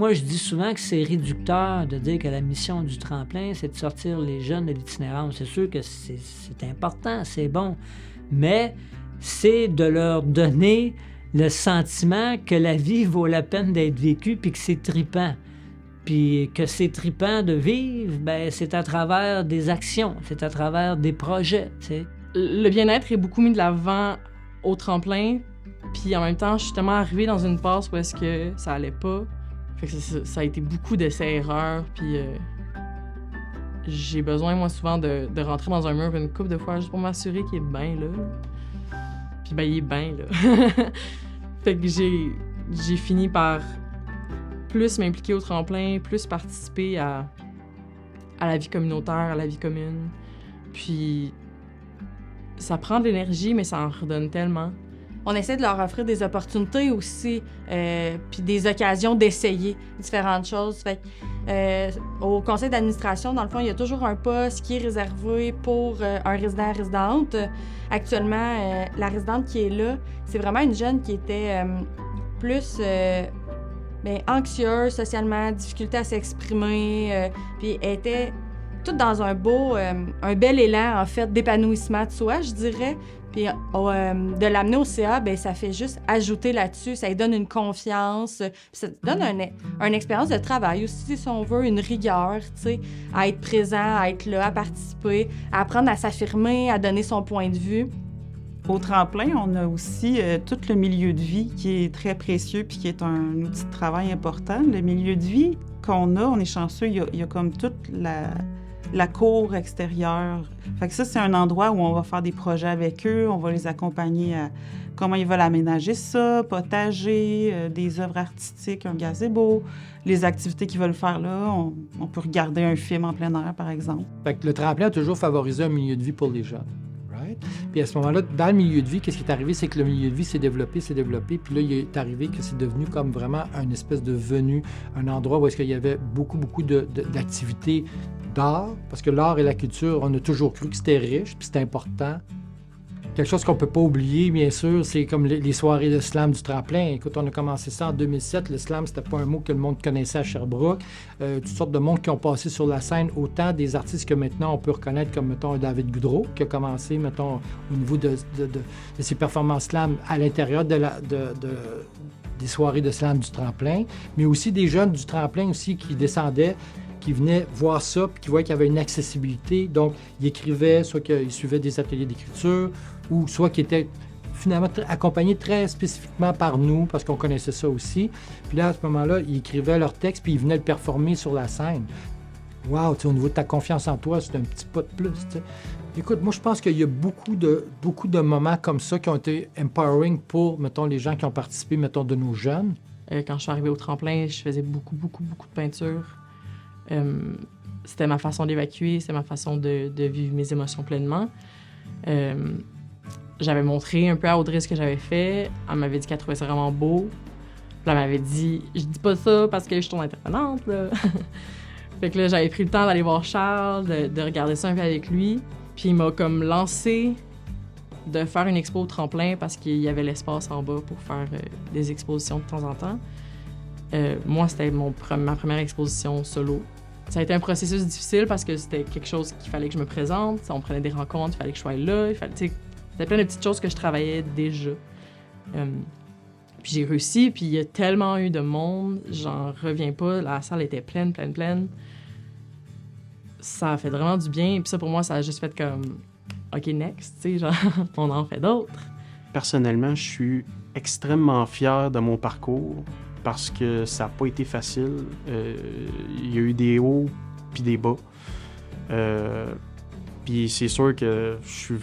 moi, je dis souvent que c'est réducteur de dire que la mission du tremplin, c'est de sortir les jeunes de l'itinérance. C'est sûr que c'est important, c'est bon, mais c'est de leur donner le sentiment que la vie vaut la peine d'être vécue puis que c'est tripant. Puis que c'est tripant de vivre, ben c'est à travers des actions, c'est à travers des projets, tu sais. Le bien-être est beaucoup mis de l'avant au tremplin, puis en même temps, je suis tellement arrivée dans une passe où est-ce que ça allait pas. Fait que ça a été beaucoup d'essais-erreurs, puis j'ai besoin, moi, souvent de rentrer dans un mur une couple de fois juste pour m'assurer qu'il est bien là. Puis ben, il est bien là. Fait que j'ai fini par plus m'impliquer au tremplin, plus participer à la vie communautaire, à la vie commune. Puis ça prend de l'énergie, mais ça en redonne tellement. On essaie de leur offrir des opportunités aussi, puis des occasions d'essayer différentes choses. Fait que, au conseil d'administration, dans le fond, il y a toujours un poste qui est réservé pour un résident-résidente. Actuellement, la résidente qui est là, c'est vraiment une jeune qui était plus anxieuse socialement, difficulté à s'exprimer, puis elle était toute dans un bel élan, en fait, d'épanouissement de soi, je dirais. Puis de l'amener au CA, ben ça fait juste ajouter là-dessus, ça lui donne une confiance, puis ça donne une expérience de travail aussi, si on veut, une rigueur, tu sais, à être présent, à être là, à participer, à apprendre à s'affirmer, à donner son point de vue. Au tremplin, on a aussi tout le milieu de vie qui est très précieux puis qui est un outil de travail important. Le milieu de vie qu'on a, on est chanceux, il y a comme toute la cour extérieure. Fait que ça, c'est un endroit où on va faire des projets avec eux, on va les accompagner à comment ils veulent aménager ça, potager, des œuvres artistiques, un gazebo, les activités qu'ils veulent faire là. On peut regarder un film en plein air, par exemple. Fait que le tremplin a toujours favorisé un milieu de vie pour les jeunes. Puis à ce moment-là, dans le milieu de vie, qu'est-ce qui est arrivé? C'est que le milieu de vie s'est développé. Puis là, il est arrivé que c'est devenu comme vraiment une espèce de venue, un endroit où est-ce qu'il y avait beaucoup d'activités d'art. Parce que l'art et la culture, on a toujours cru que c'était riche, puis c'était important. Quelque chose qu'on ne peut pas oublier, bien sûr, c'est comme les soirées de slam du tremplin. Écoute, on a commencé ça en 2007. Le slam, c'était pas un mot que le monde connaissait à Sherbrooke. Toutes sortes de monde qui ont passé sur la scène, autant des artistes que maintenant on peut reconnaître comme, mettons, David Goudreau, qui a commencé, mettons, au niveau de ses performances slam à l'intérieur des soirées de slam du tremplin, mais aussi des jeunes du tremplin aussi qui descendaient, qui venaient voir ça, puis qui voyaient qu'il y avait une accessibilité. Donc, ils écrivaient, soit qu'ils suivaient des ateliers d'écriture, ou soit qu'ils étaient finalement accompagnés très spécifiquement par nous, parce qu'on connaissait ça aussi. Puis là, à ce moment-là, ils écrivaient leur texte, puis ils venaient le performer sur la scène. Wow, tu sais, au niveau de ta confiance en toi, c'est un petit pas de plus, tu sais. Écoute, moi, je pense qu'il y a beaucoup de moments comme ça qui ont été empowering pour, mettons, les gens qui ont participé, mettons, de nos jeunes. Quand je suis arrivée au tremplin, je faisais beaucoup de peinture. C'était ma façon d'évacuer, c'était ma façon de vivre mes émotions pleinement. J'avais montré un peu à Audrey ce que j'avais fait. Elle m'avait dit qu'elle trouvait ça vraiment beau. Puis elle m'avait dit « Je dis pas ça parce que je suis ton intervenante, là. » Fait que là, j'avais pris le temps d'aller voir Charles, de regarder ça un peu avec lui. Puis il m'a comme lancé de faire une expo au tremplin parce qu'il y avait l'espace en bas pour faire des expositions de temps en temps. Moi, c'était ma première exposition solo. Ça a été un processus difficile parce que c'était quelque chose qu'il fallait que je me présente. On prenait des rencontres, il fallait que je sois là. C'était plein de petites choses que je travaillais déjà. Puis j'ai réussi, puis il y a tellement eu de monde, j'en reviens pas. La salle était pleine. Ça a fait vraiment du bien. Puis ça, pour moi, ça a juste fait comme OK, next, tu sais, genre, on en fait d'autres. Personnellement, je suis extrêmement fier de mon parcours parce que ça n'a pas été facile. Il y a eu des hauts puis des bas. Puis c'est sûr que je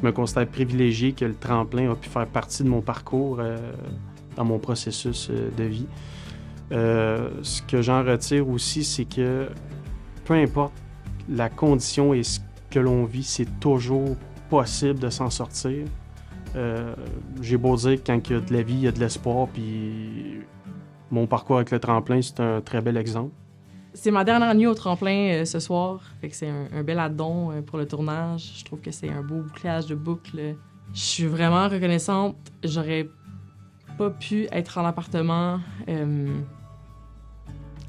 me considère privilégié que le tremplin a pu faire partie de mon parcours dans mon processus de vie. Ce que j'en retire aussi, c'est que peu importe la condition et ce que l'on vit, c'est toujours possible de s'en sortir. J'ai beau dire que quand il y a de la vie, il y a de l'espoir, puis mon parcours avec le tremplin, c'est un très bel exemple. C'est ma dernière nuit au tremplin ce soir, fait que c'est un bel addon pour le tournage. Je trouve que c'est un beau bouclage de boucle. Je suis vraiment reconnaissante. J'aurais pas pu être en appartement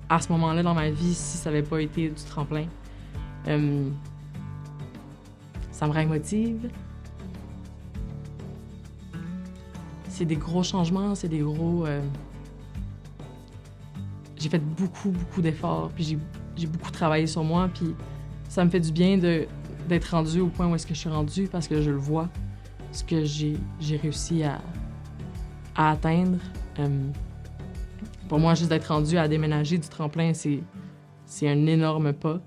à ce moment-là dans ma vie si ça n'avait pas été du tremplin. Ça me rend émotive. C'est des gros changements, c'est des gros... J'ai fait beaucoup, beaucoup d'efforts, puis j'ai beaucoup travaillé sur moi, puis ça me fait du bien d'être rendue au point où est-ce que je suis rendue, parce que je le vois, ce que j'ai réussi à atteindre. Pour moi, juste d'être rendue à déménager du tremplin, c'est un énorme pas.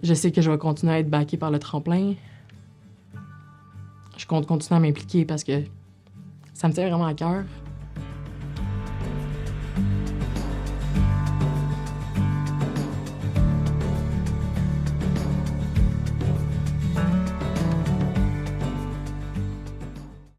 Je sais que je vais continuer à être backée par le tremplin. Je compte continuer à m'impliquer parce que ça me tient vraiment à cœur.